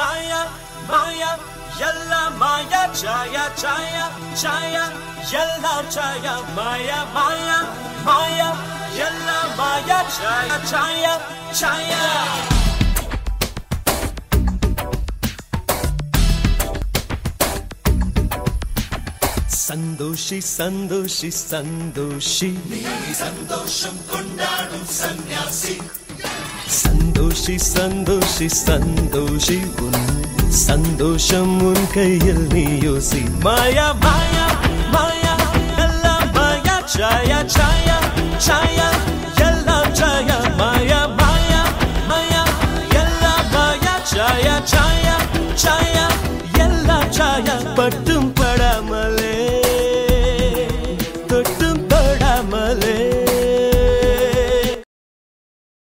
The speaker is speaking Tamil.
Maya, Maya, Yalla Maya, Chaya, Chaya, Chaya, Yalla Chaya, Maya, Maya, Maya, Yalla Maya, Chaya, Chaya, Chaya. Santoshi Santoshi Santoshi நீ சந்தோஷம் கொண்டாடும் சன்னியாசி சந்தோஷி சந்தோஷி சந்தோஷி உன் சந்தோஷம் உன் கையில் நீ யோசி மாயா மாயா மாயா எல்லாம் மாயா சாயா சாயா சாயா எல்லாம் சாயா மாயா மாயா மாயா எல்லாம் மாயா சாயா சாயா சாயா எல்லாம் சாயா பட்